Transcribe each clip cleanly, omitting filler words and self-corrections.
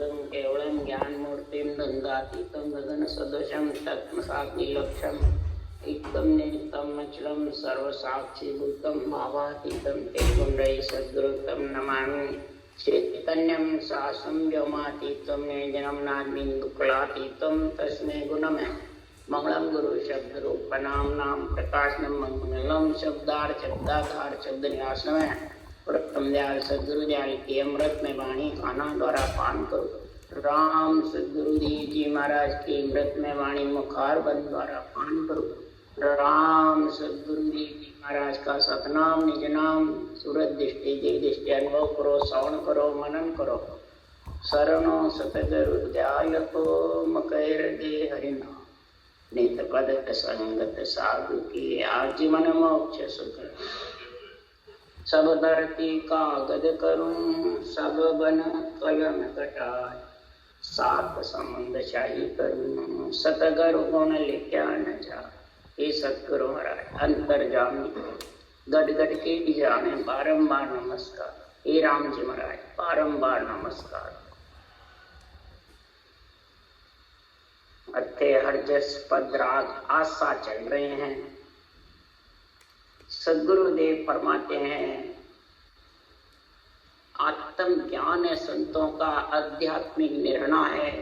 शुद्धं केवलं ज्ञानमूर्तिं दन्दातीतं गगन सदृशं तत्मसाक्षिलक्षम् एकं नित्यं अचलं सर्वसाक्षिभूतं भावातीतं तेजोमय सद्गुरुं नमामि। चैतन्यं शासं व्योमातीतं निर्जनं नाद्मिन्दुक्लातीतं तस्मै गुणमय मंगलम गुरु शब्द रूप नाम प्रकाशनम मंगलम शब्दाधार शब्द न्यासमय प्रथम दयाल सदगुरु दयाल के अमृत में वाणी खाना द्वारा पान करो। राम सदगुरु जी महाराज की अमृत में वाणी मुखार बंद द्वारा पान करो। राम सदगुरु जी महाराज का सतनाम निज नाम सूरत दृष्टि जी दृष्टि अनुभव करो, श्रवण करो, मनन करो। शरणो सतगुरु दयालको मकैर दे हरिनाम नित पद संगत साधु की आजीवन मोक्ष सुख। सब धरती कागज करूं सब बन कलम कटाय सात संबंध शाही करूं सतगुरु गुण लिख्या न जा। हे सतगुरु महाराज अंतर्जामी गद गद के जाने बारंबार नमस्कार। हे राम जी महाराज बारंबार नमस्कार। अथे हरजस पद राग आशा चल रहे हैं। सदगुरुदेव फरमाते हैं आत्म ज्ञान है संतों का आध्यात्मिक निर्णय है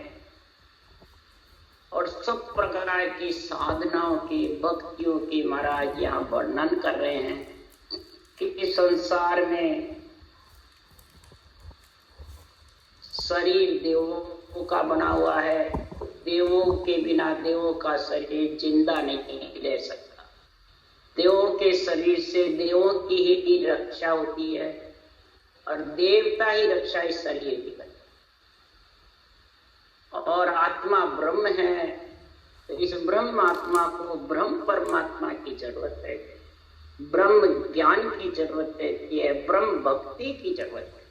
और सब प्रकार की साधनाओं की भक्तियों की महाराज यहाँ वर्णन कर रहे हैं कि इस संसार में शरीर देवों का बना हुआ है। देवों के बिना देवों का शरीर जिंदा नहीं रह सकता। देवों के शरीर से देवों की ही रक्षा होती है और देवता ही रक्षा इस शरीर की करते। और आत्मा ब्रह्म है तो इस ब्रह्म आत्मा को ब्रह्म परमात्मा की जरूरत है, ब्रह्म ज्ञान की जरूरत है, ब्रह्म भक्ति की जरूरत है।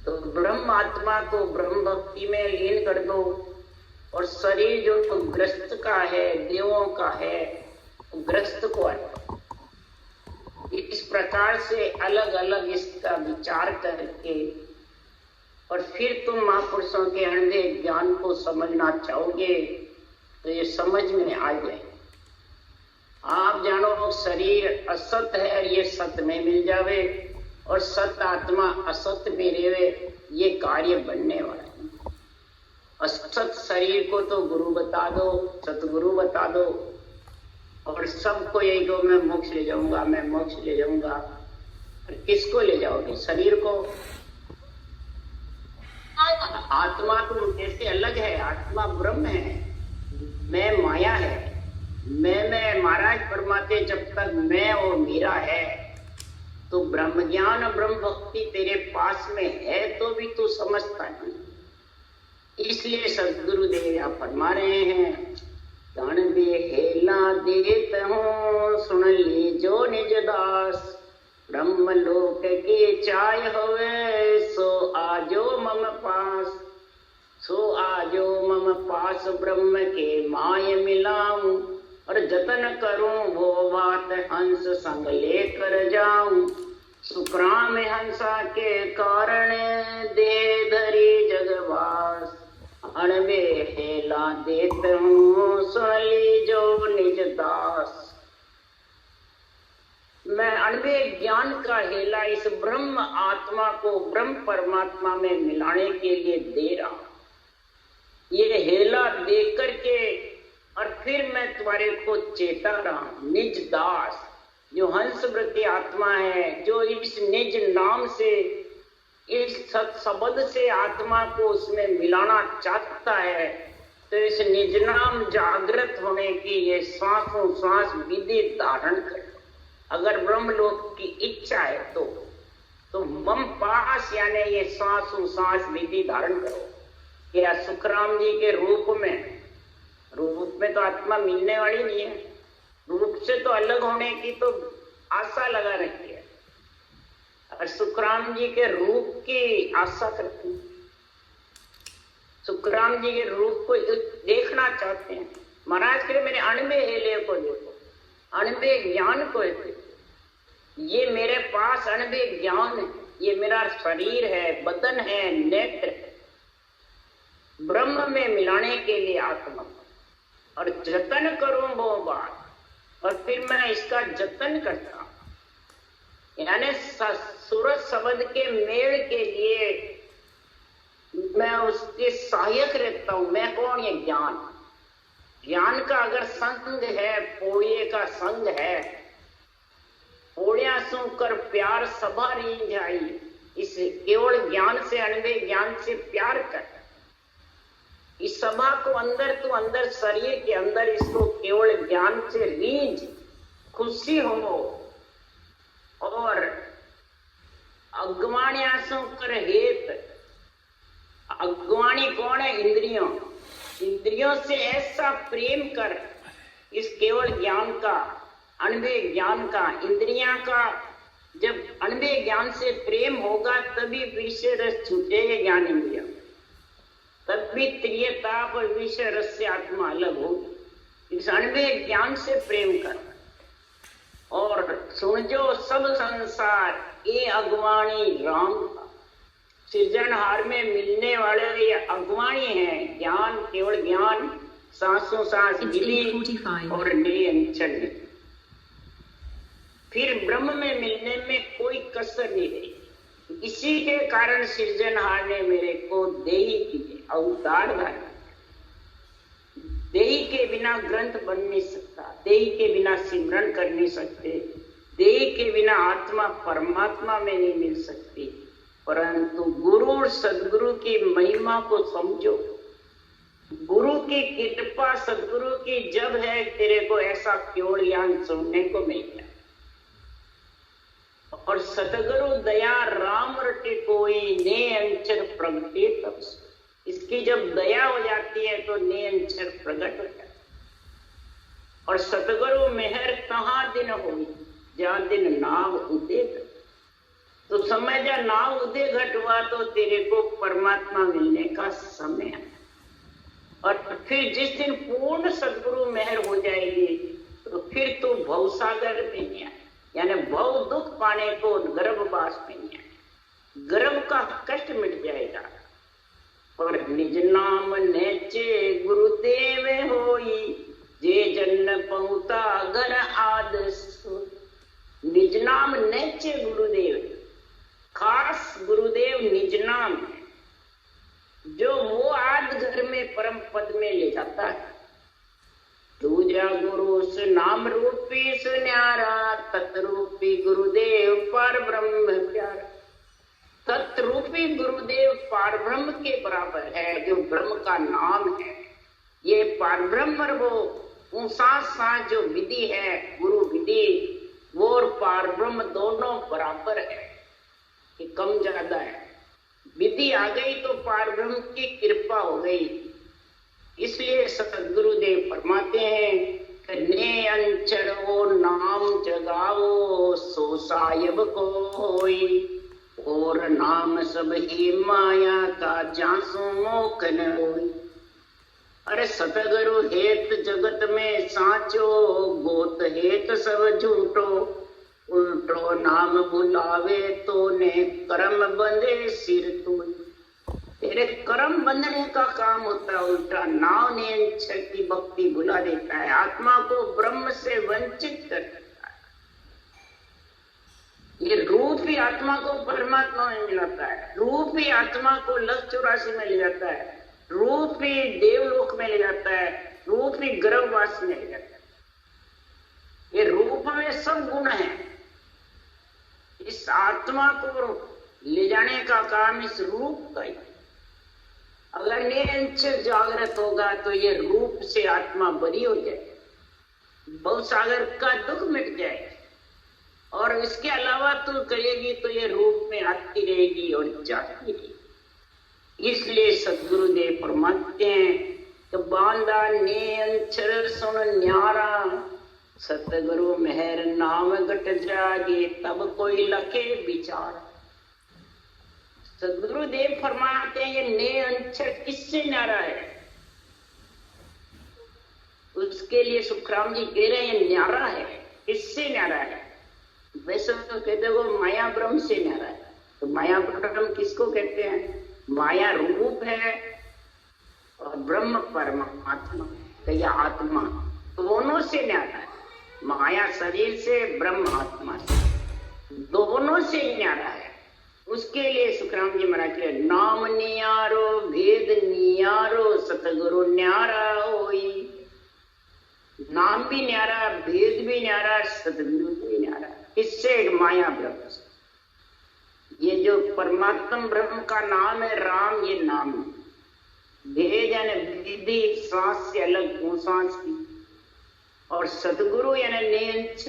तो ब्रह्म आत्मा को ब्रह्म भक्ति में लीन कर दो और शरीर जो तो ग्रस्त का है देवों का है ग्रस्त को है। इस प्रकार से अलग अलग इसका विचार करके और फिर तुम महापुरुषों के अंधे ज्ञान को समझना चाहोगे तो ये समझ में आ जाए। आप जानो शरीर असत है और ये सत में मिल जावे और सत आत्मा असत में रेवे, ये कार्य बनने वाला है। असत शरीर को तो गुरु बता दो, सतगुरु बता दो और सबको यही दो मैं मोक्ष ले जाऊंगा, मैं मोक्ष ले जाऊंगा। और किसको ले जाओगे? शरीर को। आत्मा तो कैसे अलग है? आत्मा ब्रह्म है, मैं माया है। मैं महाराज फरमाते जब तक मैं और मेरा है तो ब्रह्म ज्ञान ब्रह्म भक्ति तेरे पास में है तो भी तू समझता नहीं। इसलिए सदगुरुदेव यहाँ फरमा रहे हैं गण बेहेला देत हूँ सुन ली जो निज दास। ब्रह्म लोक के चाय होवे सो आजो मम पास। सो आजो मम पास ब्रह्म के माय मिलाऊं और जतन करूं वो बात हंस संग लेकर जाऊं। सुखराम हंसा के कारण दे धरी जगवास। अणबे हेला देत हूँ सुन ली जो निज दास। मैं अणबे ज्ञान का हेला इस ब्रह्म आत्मा को ब्रह्म परमात्मा में मिलाने के लिए दे रहा हूं। ये हेला दे करके और फिर मैं तुम्हारे को चेता रहा हूं। निज दास जो हंसवृत्ति आत्मा है, जो इस निज नाम से इस सत शब्द से आत्मा को उसमें मिलाना चाहता है तो इस निज नाम जागृत होने की ये श्वासों श्वास विधि धारण कर। अगर ब्रह्मलोक की इच्छा है तो मम पास यानी ये श्वासों श्वास विधि धारण करो। क्या सुखराम जी के रूप में तो आत्मा मिलने वाली नहीं है। रूप से तो अलग होने की तो आशा लगा रखी है और सुखराम जी के रूप की आशा करती है। सुखराम जी के रूप को देखना चाहते हैं। महाराज कहे मेरे अणबे हेले को देखो, अणबे ज्ञान को देखो। ये मेरे पास अणबे ज्ञान है, ये मेरा शरीर है, बदन है, नेत्र ब्रह्म में मिलाने के लिए आत्मा और जतन करूं वो बात, और फिर मैं इसका जतन करता हूं। यानी सूरज शब्द के मेल के लिए मैं उसके सहायक रहता हूं। मैं कौन? ये ज्ञान। ज्ञान का अगर संग है, पोड़िए का संग है, पोड़िया सुनकर प्यार सभा रीन जाई। इस केवल ज्ञान से, अनवे ज्ञान से प्यार कर। इस सभा को अंदर तो अंदर, शरीर के अंदर इसको केवल ज्ञान से रींझ, खुशी हो। और अज्ञानियासों कर हेत, अज्ञानी कौन है? इंद्रियों। इंद्रियों से ऐसा प्रेम कर इस केवल ज्ञान का, अनवे ज्ञान का। इंद्रियां का जब अनवे ज्ञान से प्रेम होगा तभी विषय रस छूटेगा ज्ञान इंद्रिया, तभी त्रियताप और विषय रस से आत्मा अलग होगी। इस अनवे ज्ञान से प्रेम कर। और सुन जो सब संसार ये अज्ञानी राम का। सृजनहार में मिलने वाले ये अज्ञानी है। ज्ञान, केवल ज्ञान, सांसों सांस मिली और निरंचल। फिर ब्रह्म में मिलने में कोई कसर नहीं रही। इसी के कारण सृजनहार ने मेरे को देही की अवतार धारण। देही के बिना ग्रंथ बन नहीं सकता, देही के बिना सिमरन कर नहीं सकते, देही के बिना आत्मा परमात्मा में नहीं मिल सकती। परंतु गुरु और सदगुरु की महिमा को समझो। गुरु की कृपा, सदगुरु की जब है, तेरे को ऐसा केवल ज्ञान सुनने को मिल गया। और सतगुरु दया राम रटे कोई, ने अंचर प्रगटे तब। इसकी जब दया हो जाती है तो ने अंचर प्रकट हो जाता है। और सतगुरु मेहर कहाँ दिन होगी? जहाँ दिन नाव उदय घट। तो समझ जा, नाव उदय घट हुआ तो तेरे को परमात्मा मिलने का समय है। और फिर जिस दिन पूर्ण सदगुरु मेहर हो जाएगी तो फिर तू भवसागर में नहीं आए, यानी भव दुख पाने को गर्भवास में नहीं आए। गर्भ का कष्ट मिट जाएगा। और निज नाम नेचे गुरुदेव होई, जे जन पहुता घर आद। निज नाम नेचे गुरुदेव, खास गुरुदेव निज नाम है, जो वो आद घर में परम पद में ले जाता है। दूजा गुरु से नाम रूपी सुन्यारा, तत्रूपी गुरुदेव पर ब्रह्म प्यारा। तत्रूपी गुरुदेव पार ब्रह्म के बराबर है, जो ब्रह्म का नाम है। ये पार ब्रह्म वो ऊंसा जो विधि है, गुरु विधि, वो और पार ब्रह्म दोनों बराबर है, कि कम ज्यादा है। विधि आ गई तो पार ब्रह्म की कृपा हो गई। इसलिए सतगुरुदेव फरमाते हैं, ने अंचर वो नाम जगाओ, सो साहिब कोई। और नाम सब ही माया का, जासु मोख न होई। अरे सतगुरु हेत जगत में साचो, गोत हेत सब झूठो। उल्टो नाम बुलावे तो ने कर्म बंधे सिर तू। तेरे कर्म बंधने का काम होता है उल्टा। नाम ने अंचर की भक्ति बुला देता है, आत्मा को ब्रह्म से वंचित कर देता है। ये रूप ही आत्मा को परमात्मा में मिलाता है, रूप ही आत्मा को लक्ष्य 84 में ले जाता है, रूप ही देवलोक में ले जाता है, रूप ही गर्भवास में ले जाता है। ये रूप में सब गुण है। इस आत्मा को ले जाने का काम इस रूप का ही। अगर निरंतर जागृत होगा तो ये रूप से आत्मा बरी हो जाए, भवसागर का दुख मिट जाए। और इसके अलावा तू करेगी तो ये रूप में आती रहेगी और जाती रहेगी। इसलिए सदगुरुदेव फरमाते हैं कि बांधा ने अंचर सुन न्यारा, सतगुरु मेहर नाम घट जागे, तब कोई लखे विचार। सदगुरुदेव फरमाते हैं ये ने अंचर किससे न्यारा है? उसके लिए सुखराम जी कह रहे हैं ये न्यारा है। किससे न्यारा है? वैसे तो कहते वो माया ब्रह्म से न्यारा है। तो माया ब्रह्म किसको कहते हैं? माया रूप है और ब्रह्म परमात्मा या आत्मा दोनों से न्यारा है। माया शरीर से, ब्रह्म आत्मा से, दोनों से न्यारा है। उसके लिए सुखराम जी महाराज के नाम नियारो भेद नियारो सतगुरु न्यारा होई। नाम भी न्यारा, भेद भी न्यारा, सतगुरु भी न्यारा। इससे माया ब्रह्म से, ये जो परमात्म ब्रह्म का नाम है राम, ये नाम है। भेद यानी विधि, सांस से अलग वो सांस की, और सतगुरु यानी नियंच,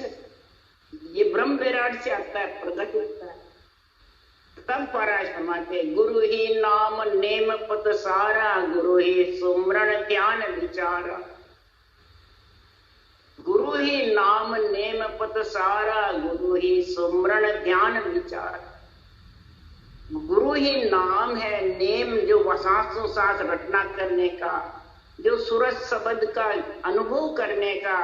ये ब्रह्म विराट से आता है, प्रकट होता है। तब पराज समाते गुरु ही नाम नेम पत सारा, गुरु ही सुमरण ध्यान विचारा। गुरु ही नाम नेम पत सारा, गुरु ही सुमरण ध्यान विचार। गुरु ही नाम है, नेम जो सांसों सांस रटना करने का, जो सूरज शब्द का अनुभव करने का,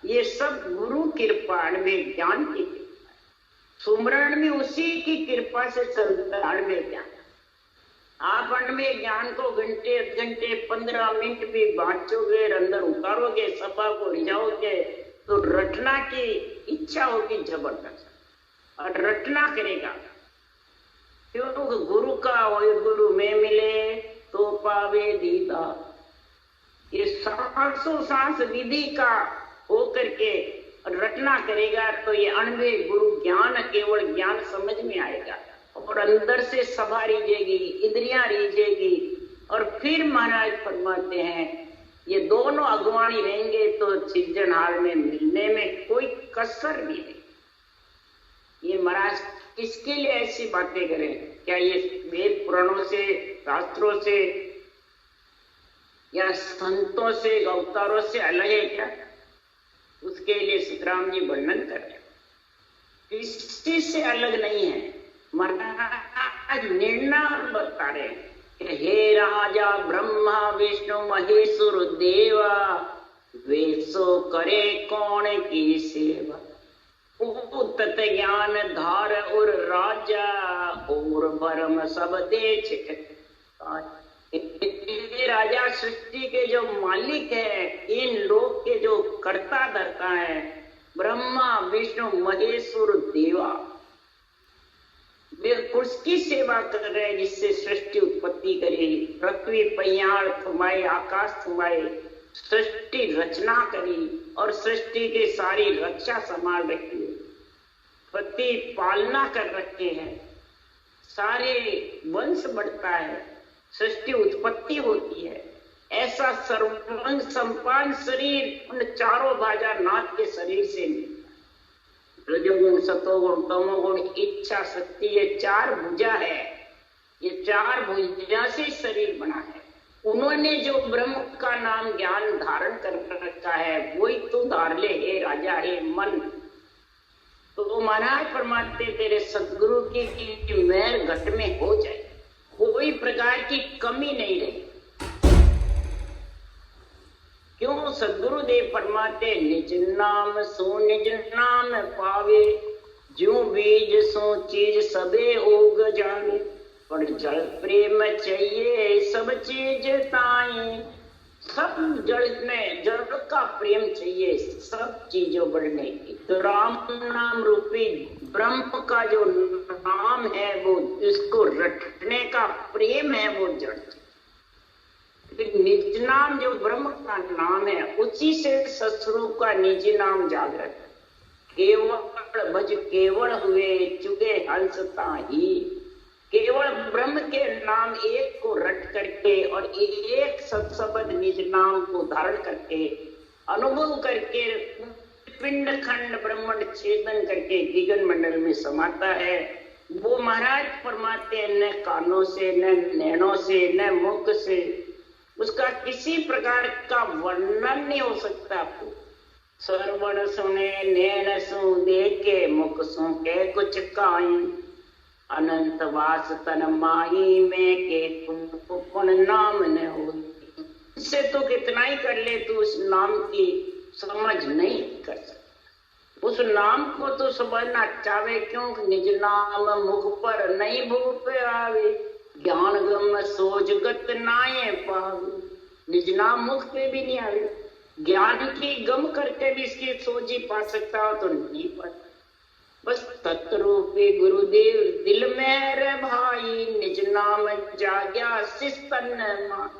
ये सब गुरु कृपा में ज्ञान की कृपा। सुमरण भी उसी की कृपा से चलता है। अणवे ज्ञान, आप अणवे ज्ञान को घंटे घंटे 15 मिनट भी बांचोगे, अंदर उतारोगे, सभा को रिझाओगे, तो रटना की इच्छा होगी जबरदस्त, और रटना करेगा। क्योंकि गुरु का वही गुरु में मिले तो पावे दीदा। ये सांसों सांस विधि का होकर के रटना करेगा, तो ये अणवे गुरु ज्ञान केवल ज्ञान समझ में आएगा, और अंदर से सभा रिझेगी, इंद्रियां रिझेगी, और फिर महाराज फरमाते हैं ये दोनों अगवानी रहेंगे तो सिरजनहार में मिलने में कोई कसर नहीं है। ये महाराज किसके लिए ऐसी बातें करें? क्या ये वेद पुराणों से, शास्त्रों से या संतों से, अवतारों से अलग है क्या? उसके लिए सुखराम जी वर्णन कर रहे हैं, किसी से अलग नहीं है। महाराज निर्णय बता रहे हैं कि हे राजा ब्रह्मा विष्णु महेश्वर देवा, वेसो करे कौन की सेवा। तत ज्ञान धार और राजा, और भरम सब दे छिक। राजा सृष्टि के जो मालिक है, इन लोक के जो कर्ता धर्ता है, ब्रह्मा विष्णु महेश्वर देवा, वे उसकी सेवा कर रहे हैं जिससे सृष्टि उत्पत्ति करी, पृथ्वी पयाड़ थमाए, आकाश थमाए, सृष्टि रचना करी, और सृष्टि की सारी रक्षा संभाल रखी है, पति पालना कर रखे हैं, सारे वंश बढ़ता है, सृष्टि उत्पत्ति होती है। ऐसा सर्वांग संपन्न शरीर उन चारों भाजा नाथ के शरीर से रजोगुण सतोगुण तमोगुण इच्छा शक्ति, ये 4 भुजा है, ये 4 भुजा से शरीर बना है। उन्होंने जो ब्रह्म का नाम ज्ञान धारण कर रखा है, वही तो धार ले हे राजा, हे मन। तो महाराज फरमाते तेरे सदगुरु की मेहर घट में हो जाए, कोई प्रकार की कमी नहीं रही। क्यों? सदगुरुदेव फरमाते निज नाम सो निज नाम पावे, जो बीज सो चीज सबे उग जावे। पर जल प्रेम चाहिए सब चीज ताई, सब जल में जल का प्रेम चाहिए सब चीजों बढ़ने की। तो राम नाम रूपी ब्रह्म का जो नाम है, वो इसको रटने का प्रेम है, वो जड़। निज नाम जो ब्रह्म का नाम है, उसी से सतस्वरूप का निज नाम जागृत। केवल भज केवल हुए चुगे हंसता ही। केवल ब्रह्म के नाम एक को रट करके और एक सत्शब्द निज नाम को धारण करके अनुभव करके पिंड खंड ब्रह्मांड छेदन करके गगन मंडल में समाता है। वो महाराज फरमाते हैं न कानों से, न नैनों से, न मुख से, उसका किसी प्रकार का वर्णन नहीं हो सकता। आपको श्रवण सुने नैन सु देखे, मुख सु के कुछ काई, अनंत वास तन माही में के तुम नाम न हो। इससे तो कितना ही कर ले, तू उस नाम की समझ नहीं कर सकता। उस नाम को तो समझना चाहे, क्यों? निज नाम मुख पर नहीं भूप आवे, ज्ञान गम सोच गत नाये पावे। निज नाम मुख पे भी नहीं आवे। ज्ञान की गम करके भी इसकी सोझी पा सकता हो तो नहीं पाता। बस तत्रूपी गुरुदेव दिल में रे भाई, निज नाम जाग्या शिष तन मा।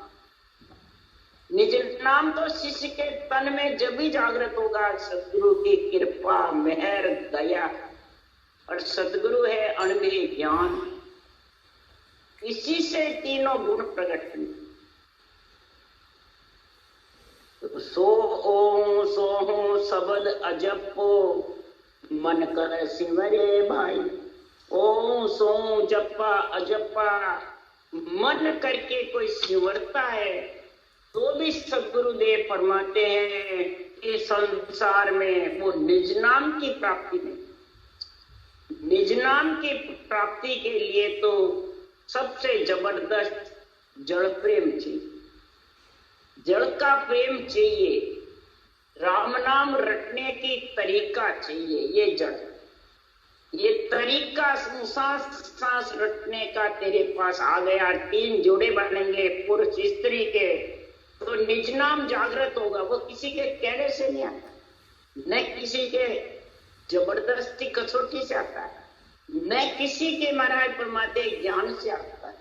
निज नाम तो शिष्य के तन में जब भी जागृत होगा, सदगुरु की कृपा मेहर दया। और सदगुरु है अणुमेय ज्ञान, इसी से तीनों गुण प्रकट हुए। तो सो ओं शब्द अजपो, मन कर सिमरे भाई। ओं सो जपा अजपा, मन करके कोई सिमरता है तो भी सदगुरुदेव फरमाते हैं कि संसार में वो निज नाम की प्राप्ति नहीं। निज नाम की प्राप्ति के लिए तो सबसे जबरदस्त जड़ प्रेम चाहिए, जड़ का प्रेम चाहिए, राम नाम रटने की तरीका चाहिए। ये जड़, ये तरीका सांस सांस रटने का तेरे पास आ गया, 3 जोड़े बनेंगे पुरुष स्त्री के, तो निज नाम जागृत होगा। वो किसी के कहने से नहीं आता, न किसी के जबरदस्ती कसौटी से आता है, न किसी के महाराज परमाते ज्ञान से आता है।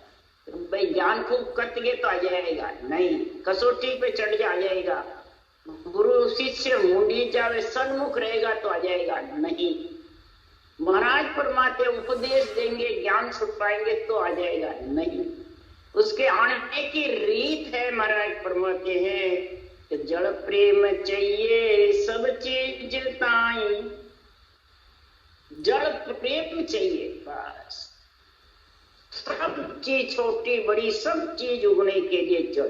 तो भाई ज्ञान खूब कतगे तो आ जाएगा नहीं, कसौटी पे चढ़ जा जाएगा। गुरु शिष्य मुंडी जावे सन्मुख रहेगा तो आ जाएगा नहीं। महाराज परमाते उपदेश देंगे, ज्ञान छुपाएंगे तो आ जाएगा नहीं। उसके आने की रीत है। महाराज फरमाते हैं कि जड़ प्रेम चाहिए सब चीज ताई, जड़ प्रेम चाहिए बस। सब चीज छोटी बड़ी सब चीज उगने के लिए जड़,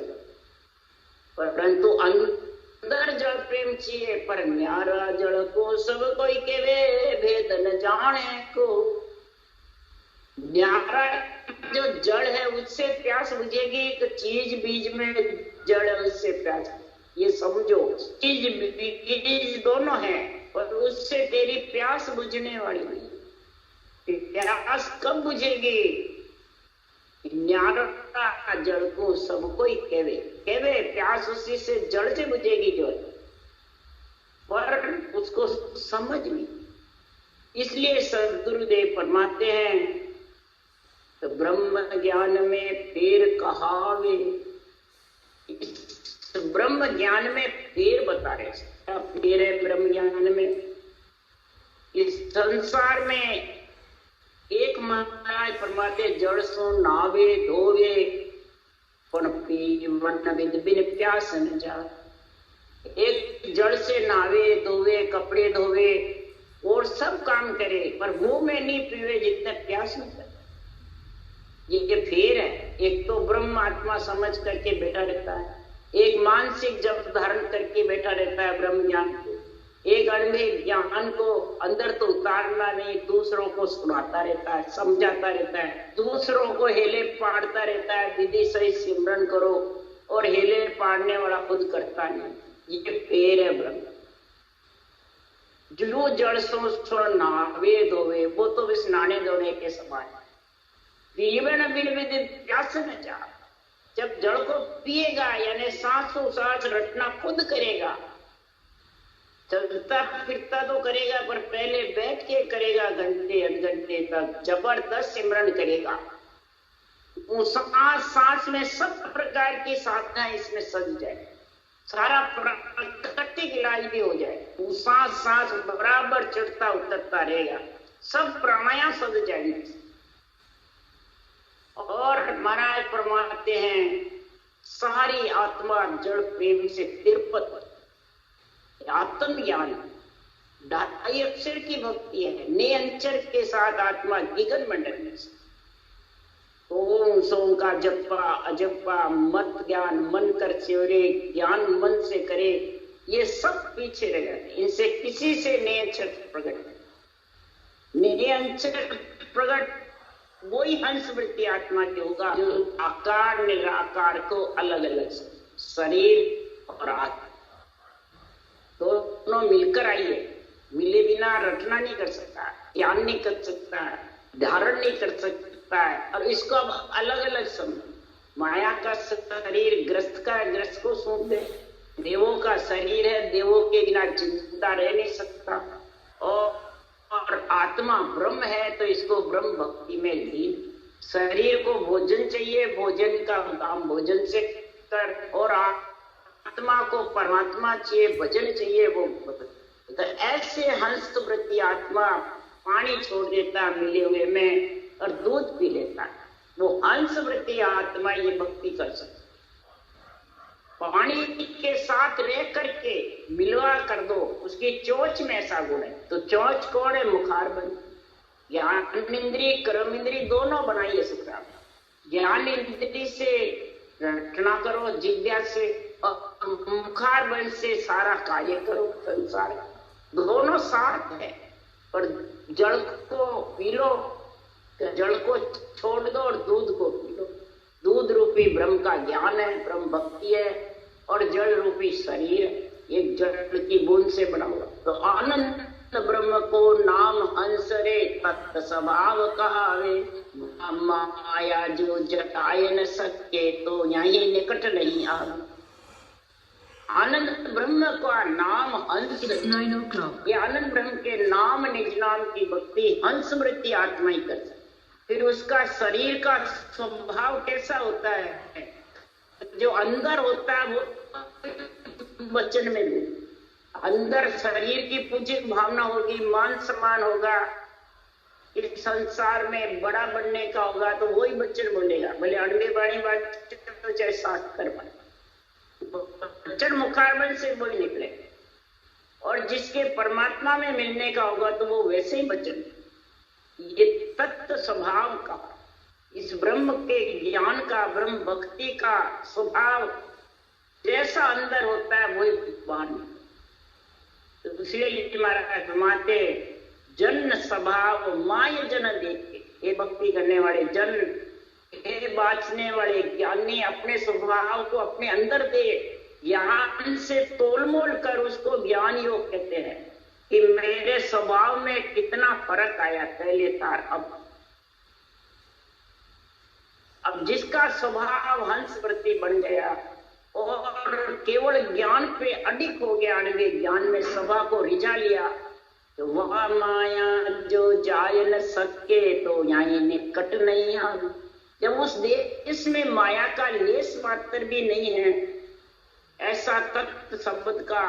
परंतु अंदर जड़ प्रेम चाहिए। पर न्यारा जड़ को सब कोई केवे, भेद न जाने को। न्यारा जो जड़ है उससे प्यास बुझेगी, तो चीज बीज में जड़ है उससे प्यास, ये समझो। चीज बीज दोनों है और उससे तेरी प्यास बुझने वाली नहीं। प्यास कब बुझेगी? न्यारा जड़ को सब कोई केवे, केवे प्यास उसी से जड़ से बुझेगी जो, पर उसको समझ नहीं। इसलिए सदगुरुदेव फरमाते हैं तो ब्रह्म ज्ञान में फेर कहावे। ब्रह्म ज्ञान में फेर बता रहे, क्या फेर है ब्रह्म ज्ञान में? इस संसार में एक महाराज फरमाते जड़ सो नावे धोवे, पण पीवन विद बिन प्यास न जा। एक जड़ से नावे धोवे, कपड़े धोवे और सब काम करे, पर मुंह में नहीं पीवे जितने प्यास न करे। ये फेर है। एक तो ब्रह्म आत्मा समझ करके बैठा रहता है, एक मानसिक जब धारण करके बैठा रहता है ब्रह्म ज्ञान को, एक अणुमेय ज्ञान को अंदर तो उतारना नहीं, दूसरों को सुनाता रहता है, समझाता रहता है, दूसरों को हेले पाड़ता रहता है, विधि सही सिमरन करो, और हेले पाड़ने वाला खुद करता नहीं। ये फेर है ब्रह्म। जो जड़ सो नावे धोवे, वो तो बस नाने धोने के समान है। पीवन बिन विधि प्यास न जा। जब जड़ को पिएगा यानी सांसों सांस रटना खुद करेगा, चलता फिरता तो करेगा, पर पहले बैठ के करेगा, घंटे घंटे तक जबरदस्त सिमरन करेगा। सांस सांस में सब प्रकार की साधना इसमें सज जाए, सारा प्राकृतिक इलाज भी हो जाए। सांस सांस बराबर चढ़ता उतरता रहेगा, सब प्राणायाम सज जाएंगे। और महाराज फरमाते हैं सारी आत्मा जड़ प्रेम से तिरपत। आत्मज्ञान ढाई अक्षर की भक्ति है, ने अंचर के साथ आत्मा दिगन मंडल में। ओम सोम का जप्पा अजप्पा मत ज्ञान मन कर सेवरे, ज्ञान मन से करे, ये सब पीछे रह जाते। इनसे किसी से ने अंचर प्रकट, ने अंचर प्रकट वही हंस वृत्ति आत्मा के होगा जो आकार निराकार को अलग अलग, शरीर और आत्मा दोनों मिलकर आई है। मिले बिना रटना नहीं कर सकता, ज्ञान नहीं कर सकता, धारण नहीं कर सकता है, और इसको अब अलग अलग समझ। माया का शरीर ग्रस्त का ग्रस्त को सौंप दे। देवों का शरीर है, देवों के बिना जिंदा रह नहीं सकता। और आत्मा ब्रह्म है तो इसको ब्रह्म भक्ति में लीन। शरीर को भोजन चाहिए, भोजन का काम भोजन से कर, और आत्मा को परमात्मा चाहिए, भजन चाहिए वो। तो ऐसे हंस वृत्ति आत्मा पानी छोड़ देता मिले हुए में और दूध पी लेता, वो हंस वृत्ति आत्मा ये भक्ति कर सकती। पानी के साथ रह करके मिलवा कर दो, उसकी चोंच में ऐसा गुण है। तो चोंच कौन है? मुखार बन। ज्ञान इंद्री कर्म इंद्री दोनों बनाइए सुखराम। ज्ञान इंद्री से रटना करो, जिज्ञा से, और मुखार बन से सारा कार्य करो। संसार दोनों साथ है। पर जल को पी लो, जल को छोड़ दो और दूध को पी लो। दूध रूपी ब्रह्म का ज्ञान है, ब्रह्म भक्ति है, और जल रूपी शरीर एक जल की बूंद से बना हुआ। तो आनंद ब्रह्म को नाम हंस रे तत् स्वभाव कहावे। माया जो जटाए न सके तो यही निकट नहीं आवे। आनंद ब्रह्म का नाम हंस। ये आनंद ब्रह्म के नाम निज नाम की भक्ति हंस वृत्ति आत्मा ही कर सकती। फिर उसका शरीर का स्वभाव कैसा होता है? जो अंदर होता है वो वचन में भी, अंदर शरीर की पूज्य भावना होगी, मान सम्मान होगा, इस संसार में बड़ा बनने का होगा, तो वही वचन बोलेगा। भले अड़बे बाणी बात तो चाहे साथ कर पाए, वचन मुखारबन से बोल निकले। और जिसके परमात्मा में मिलने का होगा तो वो वैसे ही वचन। ये तत्व स्वभाव का, इस ब्रह्म के ज्ञान का, ब्रह्म भक्ति का स्वभाव जैसा अंदर होता है वही बाहर। तो इसलिए महाराज फरमाते जन स्वभाव माय जन देखे। ये भक्ति करने वाले जन, ये बाँचने वाले ज्ञानी अपने स्वभाव को अपने अंदर दे, ज्ञान से तोलमोल कर उसको ज्ञान योग कहते हैं कि मेरे स्वभाव में कितना फर्क आया पहले तार अब जिसका स्वभाव हंस वृत्ति बन गया और केवल ज्ञान पे अडिग हो गया, अनवे ज्ञान में सभा को रिझा लिया, तो वह माया जो जाय न सके तो यहीं निकट नहीं आ। जब उस देश में माया का लेस मात्र भी नहीं है, ऐसा तत्व शब्द का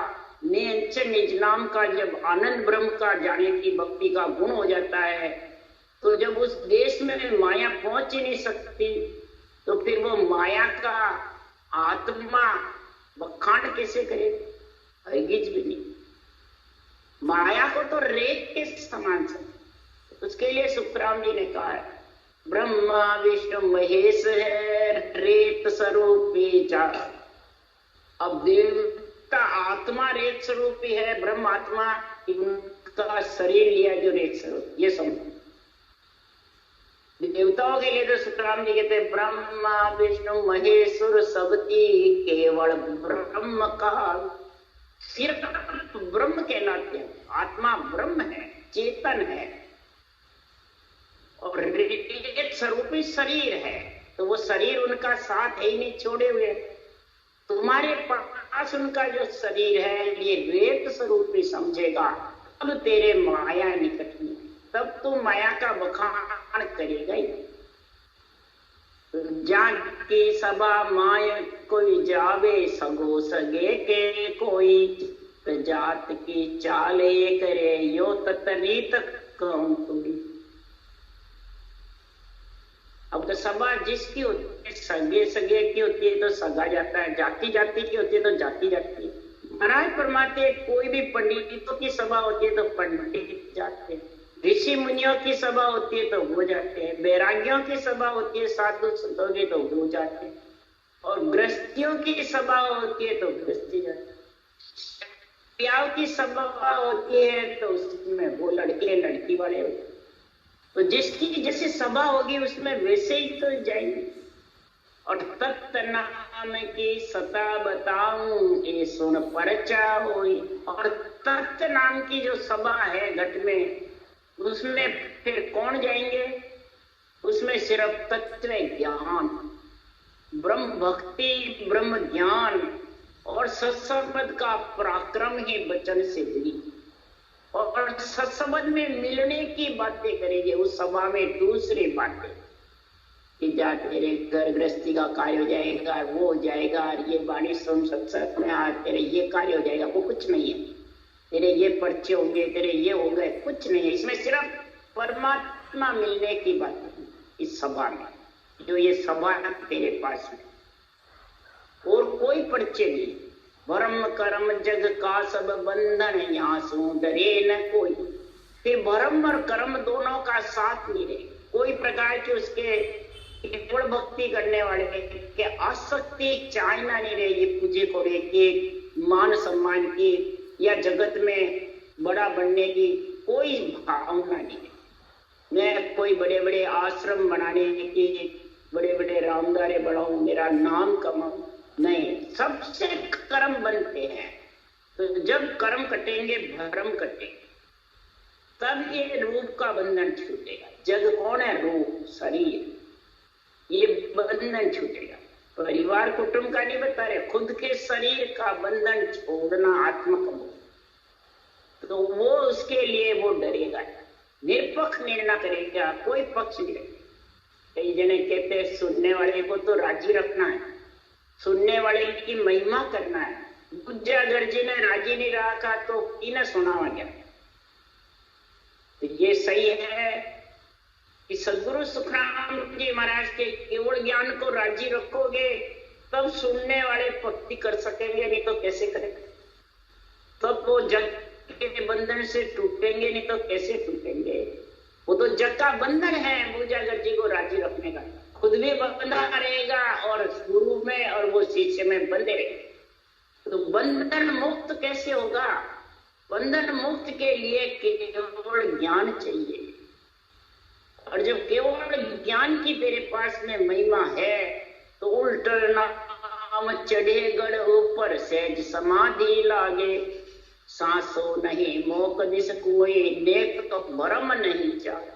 निज निज नाम का जब आनंद ब्रह्म का जाने की भक्ति का गुण हो जाता है, तो जब उस देश में माया पहुंच ही नहीं सकती, तो फिर वो माया का आत्मा बखान कैसे करे? हरगिज भी नहीं। माया को तो रेत के समान से, उसके लिए सुखराम जी ने कहा है ब्रह्मा विष्णु महेश है रेत स्वरूपी जा। अब देवता आत्मा रेत स्वरूपी है, ब्रह्म आत्मा इनका शरीर लिया जो रेत स्वरूप। ये समझो देवताओं के लिए तो सुखराम जी कहते हैं ब्रह्मा विष्णु महेश्वर सबती केवल ब्रह्म का। सिर्फ ब्रह्म कहलाते हैं, आत्मा ब्रह्म है, चेतन है, और रेत स्वरूपी शरीर है। तो वो शरीर उनका साथ है ही नहीं, छोड़े हुए। तुम्हारे पास उनका जो शरीर है ये रेत स्वरूपी समझेगा, तब तेरे माया निकट नहीं, तब तू माया का बखान करेगा ही। जान की सभा माय कोई जावे सगो सगे के कोई, जात की चाले करे यो ततनीत कौन तुड़ी। अब तो सभा जिसकी होती है सगे सगे की होती है तो सगा जाता है, जाति जाति की होती है तो जाति जाती है। महाराज फरमाते कोई भी पंडितों की सभा होती है तो पंडित जाते हैं, ऋषि मुनियों की सभा होती है तो वो जाते हैं, बैरागियों की सभा होती है साधु संतों की तो वो जाते हैं, और गृहस्थियों की सभा होती है तो गृहस्थी जाते हैं, ब्याह की सभा होती है तो उसमें वो लड़के लड़की वाले होते हैं। तो जिसकी जैसे सभा होगी उसमें वैसे ही तो जाएंगे। और तत्त नाम की सता बताऊं ये सुन परचा होई। और तत्त नाम की जो सभा है घट में, उसमें फिर कौन जाएंगे? उसमें सिर्फ तत्व ज्ञान ब्रह्म भक्ति, ब्रह्म ज्ञान और सत्संग का पराक्रम ही वचन से मिली। और सत्संग में मिलने की बातें करेंगे उस सभा में। दूसरी बातें कि जा तेरे घर गृहस्थी का कार्य हो जाएगा, वो हो जाएगा, ये वाणी सुन सत्संग में आ, तेरे ये कार्य हो जाएगा, वो कुछ नहीं है। तेरे ये पर्चे होंगे, तेरे ये हो गए, कुछ नहीं है। इसमें सिर्फ परमात्मा मिलने की बात है इस सभा में, जो ये सभा है तेरे पास में, और कोई पर्चे नहीं। भरम कर्म जग का सब बंधन, यहाँ सो डरे न कोई। फिर भरम और कर्म दोनों का साथ नहीं रहे, कोई प्रकार के उसके केवल भक्ति करने वाले के आसक्ति चाहना नहीं रहे, ये पूजे को के मान सम्मान की या जगत में बड़ा बनने की कोई भावना नहीं है। मैं कोई बड़े बड़े आश्रम बनाने की, बड़े बड़े रामदारे बढ़ाऊं, मेरा नाम कमाऊं, नहीं। सबसे कर्म बनते हैं। तो जब कर्म कटेंगे, भरम कटेंगे, तब ये रूप का बंधन छूटेगा। जग कौन है? रूप, शरीर, ये बंधन छूटेगा। परिवार कुटुंब का नहीं बता रहे, खुद के शरीर का बंधन छोड़ना आत्मक, तो वो उसके लिए वो डरेगा, निरपक्ष निर्णय करेगा, कोई पक्ष नहीं रहेगा। कई जने कहते हैं सुनने वाले को तो राजी रखना है, सुनने वाले की महिमा करना है। गुज्जा गर्जी ने राजी नहीं रखा तो इन्हें सुनावा गया। तो ये सही है कि सदगुरु सुखराम जी महाराज के केवल ज्ञान को राजी रखोगे तब सुनने वाले भक्ति कर सकेंगे, नहीं तो कैसे करेंगे? तब वो जग के बंधन से टूटेंगे, नहीं तो कैसे टूटेंगे? वो तो जग का बंधन है गुज्जागर जी को राजी रखने का। खुद भी बंधा रहेगा और गुरु में और वो शिष्य में बंधे रहेंगे। तो बंधन मुक्त कैसे होगा? बंधन मुक्त के लिए केवल ज्ञान चाहिए। और जब केवल ज्ञान की तेरे पास में महिमा है तो उल्टा नाम चढ़े गढ़ ऊपर, सहज समाधि लागे, सांसो नहीं मोक दिस कोई, नेक तो भरम नहीं चाहे।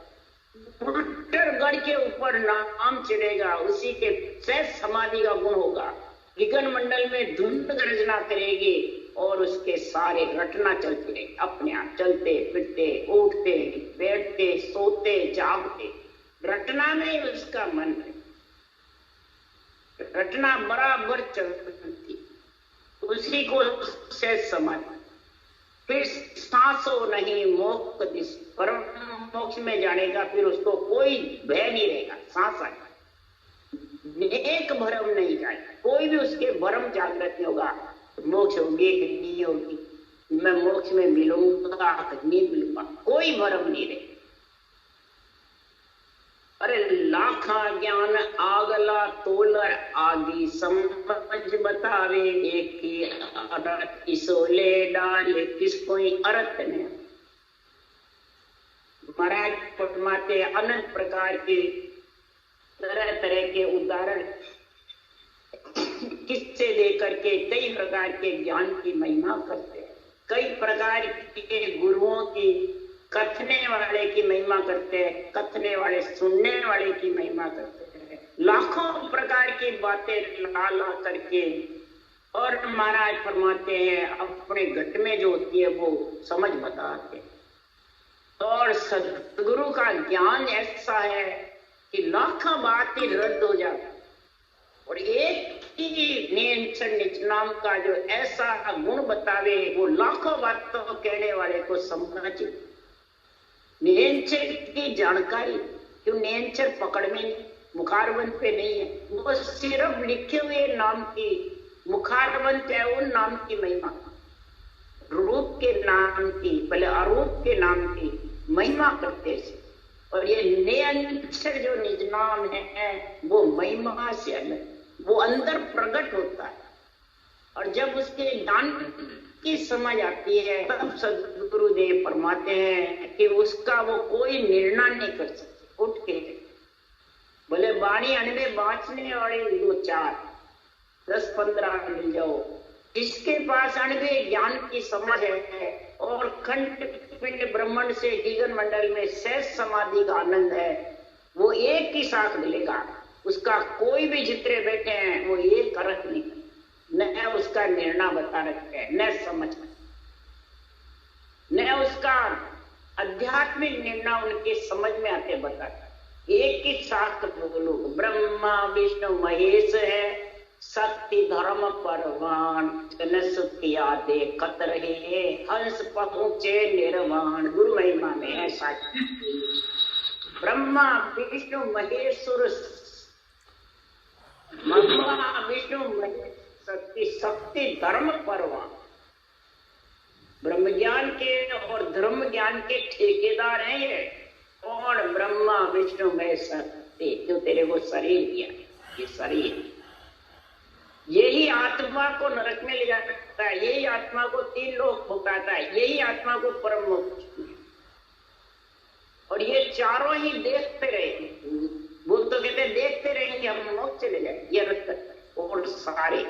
उल्टर गढ़ के ऊपर नाम चढ़ेगा, उसी के सहज समाधि का गुण होगा। गगन मंडल में धुंध गर्जना करेगी और उसके सारे रटना चलते रहे, अपने आप चलते फिरते, उठते बैठते, सोते जागते, रटना में उसका मन है। रटना बराबर चलती, उसी को सहज समाधि। फिर सांसों नहीं मोक्ष दिस, परम मोक्ष में जाने का फिर उसको कोई भय नहीं रहेगा। सांस आएगा, एक भरम नहीं जाएगा, कोई भी उसके भरम जागृत नहीं होगा। मोक्ष होगी कि नहीं होगी, मैं मोक्ष में मिलूंगा कि नहीं मिलूंगा, कोई भरम नहीं रहे। अरे लाखा ज्ञान आगला तोलर आदि समझ बतावे, एक ही अर्थ इसोले डाले किस कोई अर्थ ने। महाराज फरमाते अनंत प्रकार के तरह तरह के उदाहरण किससे लेकर के कई प्रकार के ज्ञान की महिमा करते हैं, कई प्रकार के गुरुओं की, कथने वाले की महिमा करते हैं, कथने वाले सुनने वाले की महिमा करते हैं, लाखों प्रकार की बातें ला ला करके। और महाराज फरमाते हैं अपने घट में जो होती है वो समझ बताते हैं। और सदगुरु का ज्ञान ऐसा है कि लाखों बातें रद्द हो जाती, और एक ही नियंत्रण निज नाम का जो ऐसा गुण बतावे वो लाखों बातों को कहने वाले को समझे। नियंचर की जानकारी, क्यों नियंचर पकड़ में नहीं, मुखारबंद पे नहीं है, वो सिर्फ लिखे हुए नाम की, मुखारबंद है उन नाम की महिमा, रूप के नाम की, पहले अरूप के नाम की महिमा करते हैं। और ये नियंचर जो निज नाम है वो महिमा से अलग, वो अंदर प्रकट होता है। और जब उसके ज्ञान की समझ आती है तब सदगुरुदेव फरमाते हैं कि उसका वो कोई निर्णय नहीं कर सकते। उठ के बोले बाणी अनबे बांचने वाले दो चार 10-15 मिल जाओ, इसके पास अनबे ज्ञान की समझ है और खंड पिंड ब्रह्मांड से गगन मंडल में सहज समाधि का आनंद है, वो एक ही साथ मिलेगा। उसका कोई भी जितने बैठे हैं वो एक अर्थ नहीं, न उसका निर्णय बता रखते हैं, न समझ, न उसका आध्यात्मिक निर्णय उनके समझ में आते बताता। एक ही साथ बोलो, ब्रह्मा विष्णु महेश है, शक्ति धर्म परवान, जन सुखिया देखत रहे, हंस पहुंचे निर्वाण। गुरु महिमा में है साक्षी ब्रह्मा विष्णु महेश्वर, ब्रह्मा विष्णु महेश शक्ति धर्म परवान। ब्रह्म ज्ञान के और धर्म ज्ञान के ठेकेदार हैं ये। और ब्रह्मा विष्णु में शक्ति, जो तेरे को शरीर दिया, ये शरीर, यही आत्मा को नरक में ले जाता है, यही आत्मा को 3 लोक पहुंचाता है, यही आत्मा को परम मोक्ष। और ये चारों ही देखते रहेंगे, वो तो कहते देखते रहेंगे हम मोक्ष चले जाए, ये रखता और सारे।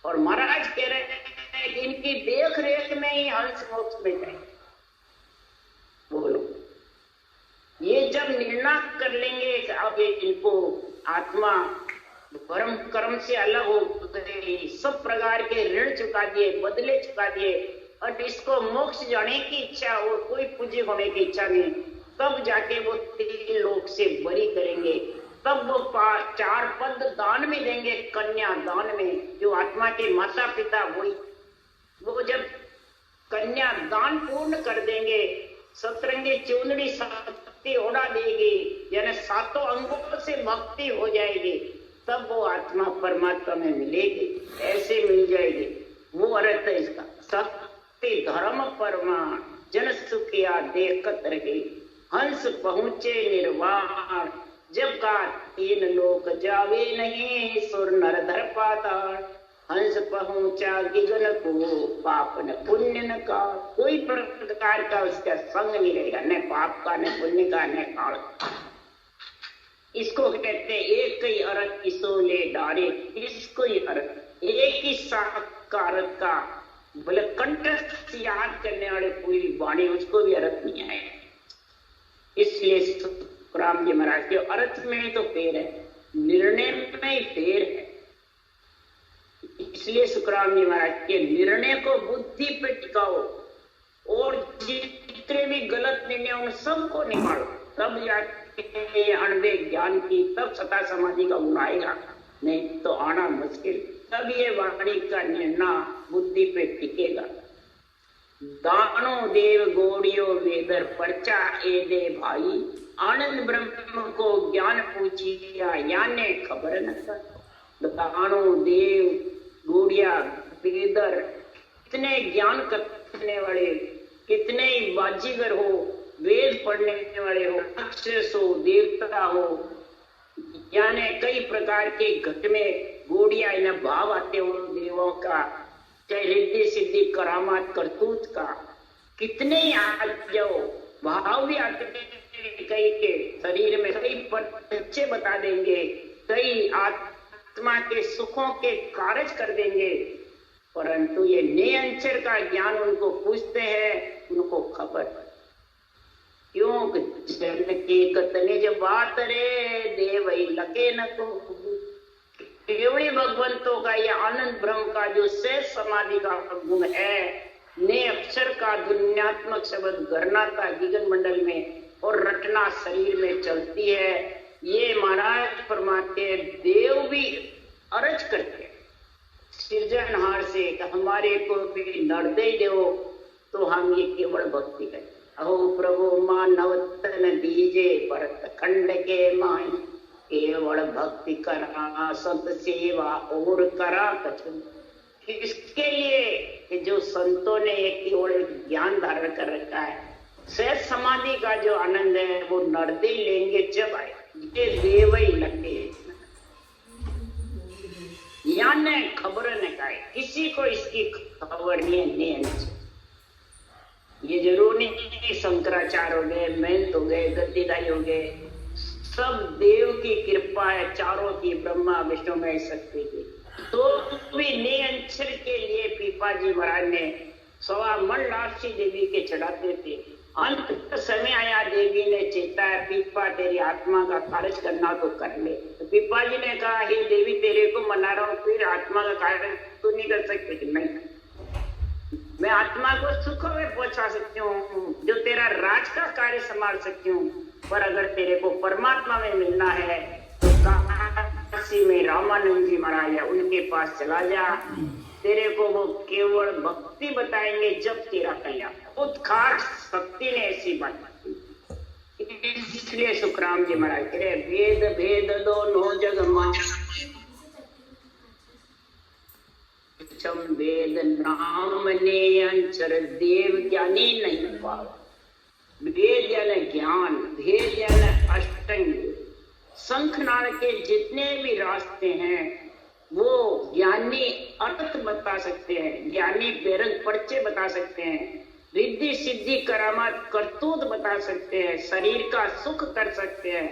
और महाराज कह रहे हैं कि इनकी देख रेख में ही हंस मोक्ष में जाए। बोलो, ये जब निर्णय कर लेंगे कि अब ये इनको आत्मा परम कर्म से अलग हो गई, सब प्रकार के ऋण चुका दिए, बदले चुका दिए, और इसको मोक्ष जाने की इच्छा और कोई पूज्य होने की इच्छा नहीं, तब जाके वो 3 लोक से बरी करेंगे। तब वो 4 पद दान में देंगे, कन्या दान में। जो आत्मा के माता पिता वही, वो जब कन्या दान पूर्ण कर देंगे, सतरंगी चुनरी शक्ति ओढ़ा देगी, यानी 7 अंगों से भक्ति हो जाएगी, तब वो आत्मा परमात्मा में मिलेगी, ऐसे मिल जाएगी। वो अर्थ है इसका, शक्ति धर्म परमाण, जन सुखिया देखत रहे, हंस पहुंचे निर्वाण। जब का 3 लोक जावे नहीं, सुर नर धर पाताल, हंस पहुंचा गिगन को, पाप न पुण्य न का। कोई प्रकार का उसका संग नहीं रहेगा, न पाप का, न पुण्य का, न काल। इसको कहते एक ही अर्थ इसोले डारे, इसको ही अर्थ, एक ही साकारत का बोले कंठ याद करने वाले पूरी वाणी, उसको भी अर्थ नहीं आया। इसलिए राम जी महाराज के अर्थ में तो फेर है, निर्णय में ही फेर है। इसलिए सुखराम जी महाराज के निर्णय को बुद्धि पे टिकाओ, और जितने भी गलत निर्णय उन सबको निकालो, तब जाके अणवे ज्ञान की, तब सता समाधि का गुण आएगा, नहीं तो आना मुश्किल। तब ये वाणी का निर्णय बुद्धि पे टिकेगा। दानो देव गोड़ियो वेदर पर्चा ए दे भाई, आनंद ब्रह्म को ज्ञान पूछिया, याने खबर न कर। दानो देव गोड़िया वेदर, कितने ज्ञान करने वाले, कितने ही बाजीगर हो, वेद पढ़ने वाले हो, राक्षस हो, देवता हो, यानी कई प्रकार के घट में गोड़िया इन्हें भाव आते हो देवों का, चाहे रिद्धि सिद्धि करामात करतूत का, कितने ही आ जाओ, भाव भी आते, कई के शरीर में कई बच्चे बता देंगे, कई आत्मा के सुखों के कार्य कर देंगे, परंतु ये नियंचर का ज्ञान उनको पूछते हैं, उनको खबर क्यों जन के कतने जब बात रे देव लके न को। केवली भगवंतों का ये आनंद ब्रह्म का जो शेष समाधि का गुण है, ने अक्षर का दुनियात्मक शब्द गरना था गिगन मंडल में और रटना शरीर में चलती है। ये महाराज फरमाते देव भी अर्ज करते सृजनहार से कि हमारे को भी नर्दे दो, तो हम ये केवल भक्ति करें। अहो प्रभु मानव तन दीजे भरत खंड के माई, केवल भक्ति करा संत सेवा और करा कछु। इसके लिए कि जो संतों ने एक केवल ज्ञान धारण कर रखा है, शेष समाधि का जो आनंद है वो नर्दे लेंगे जब आए, ये देव ही लगे याने खबर न काए, किसी को इसकी खबर नहीं है। ये जरूर नहीं कि शंकराचार्य हो गए, महंत हो गए, गद्दीदाई हो गए, सब देव की कृपा है, चारों की, ब्रह्मा विष्णु में शक्ति की। तो भी नियंचर के लिए पीपाजी महाराज ने 1.25 मन लापसी देवी के चढ़ाते थे। अंत समय आया, देवी ने चेता है पीपा तेरी आत्मा का कार्य करना तो कर ले, तो पिपा जी ने कहा, हे देवी तेरे को मना रहा हूं, फिर आत्मा का कार्य तू नहीं कर सकती कि नहीं, मैं आत्मा को सुख में पहुंचा सकती हूँ, जो तेरा राज का कार्य संभाल सकती हूँ, पर अगर तेरे को परमात्मा में मिलना है तो काशी में रामानंद जी महाराज है, उनके पास चला जा, तेरे को वो केवल भक्ति बताएंगे जब तेरा कल्याण। उत्खाट शक्ति ने ऐसी बात की, इसलिए सुखराम जी महाराज कह रहे वेद भेद दोनों जग चम वेद नाम ने अंचर देव ज्ञानी नहीं पावा। वेद यानी ज्ञान, भेद यानी अष्टांग, शंखनाद के जितने भी रास्ते हैं वो ज्ञानी अर्थ बता सकते हैं, ज्ञानी बेरंग पर्चे बता सकते हैं, रिद्धि सिद्धि करामात करतूत बता सकते हैं, शरीर का सुख कर सकते हैं,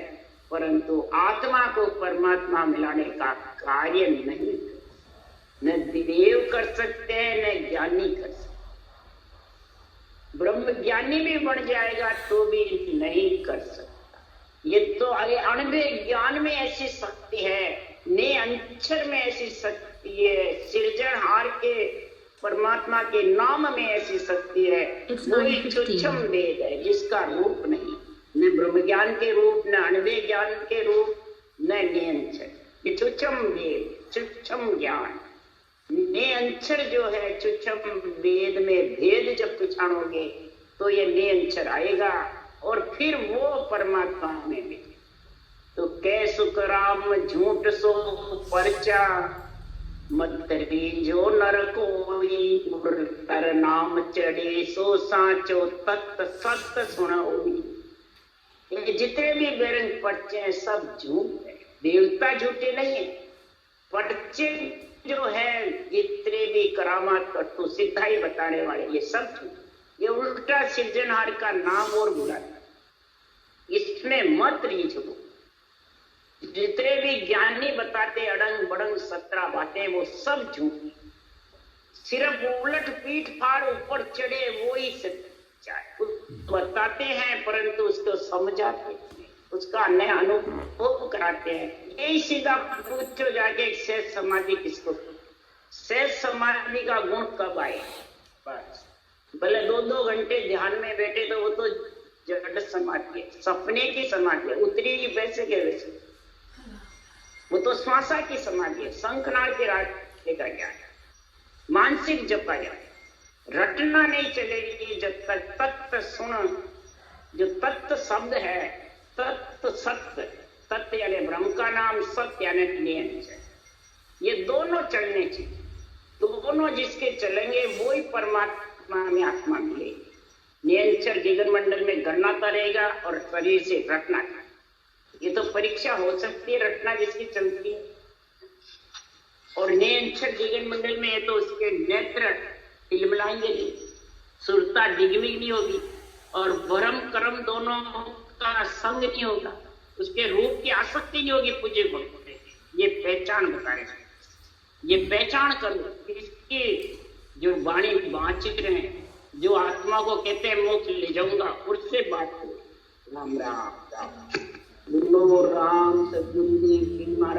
परंतु आत्मा को परमात्मा मिलाने का कार्य नहीं, न देव कर सकते हैं न ज्ञानी कर सकते। ब्रह्म ज्ञानी भी बन जाएगा तो भी नहीं कर सकता। ये तो अणुभे ज्ञान में ऐसी शक्ति है, ने अंचर में ऐसी शक्ति है, सृजनहार के परमात्मा के नाम में ऐसी शक्ति है। कोई सूक्ष्म वेद है जिसका रूप नहीं, न ब्रह्म ज्ञान के रूप, न अणुभे ज्ञान के रूप, न नियंचर। ये सूक्ष्म वेद, सूक्ष्म ज्ञान, नियंचर जो है सूक्ष्म वेद में भेद जब पहचानोगे तो ये नियंचर आएगा और फिर वो परमात्मा में मिले। तो कै सुख राम झूठ सो परचा, मतरी जो नर कोई, तर नाम चढ़े सो साचो तत्त सत्य सुनोई। ये जितने भी बेरंग पर्चे हैं सब झूठ है, देवता झूठे नहीं है, पर्चे जो है जितने भी करामात करतू सिद्धाई बताने वाले ये सब झूठ, ये उल्टा सृजनहार का नाम और बुरा, इसमें मत रीझो। जितने भी ज्ञानी बताते अड़ंग बड़ंग 17 बातें वो सब झूठी, सिर्फ उलट पीठ फाड़ ऊपर चढ़े वो ही सच्चा है। बताते हैं परंतु उसको समझाते हैं, उसका नया अनुभव कराते हैं। यही सीधा पूछो जाके शेष समाधि किसको, शेष समाधि का गुण कब आए? बस भले 2-2 घंटे ध्यान में बैठे तो वो तो जड़ समाधि है, सपने की समाधि है, उतरी वैसे के वैसे, वो तो श्वासा की समाधि है, शंखनाद के रास्ते का ज्ञान, मानसिक जप का ज्ञान। रटना नहीं चलेगी जब तक तत्व सुन, जो तत्व शब्द है, तत्व सत्य, तत्व यानी ब्रह्म का नाम, सत्य यानी नियंचर, ये दोनों चलने चाहिए। दोनों जिसके चलेंगे वो ही परमात्मा में आत्मा मिलेगी। नियंचर जीवन मंडल में गणनाता रहेगा और शरीर से रटना का, ये तो परीक्षा हो सकती है रटना जिसकी चलती है, और नियंचर जीवन मंडल में है तो उसके नेत्र तिलमिलाएंगे नहीं, सुरता डिगमिग नहीं होगी, और भरम कर्म दोनों का संग नहीं होगा, उसके रूप की आसक्ति नहीं होगी पूज्य को। ये पहचान बता रहे हैं, ये पहचान करो इसकी जो वाणी बातचीत रहे हैं, जो आत्मा को कहते हैं मोक्ष ले जाऊंगा, उससे बात करो। राम राम राम, राम सतगुरु देव महाराज।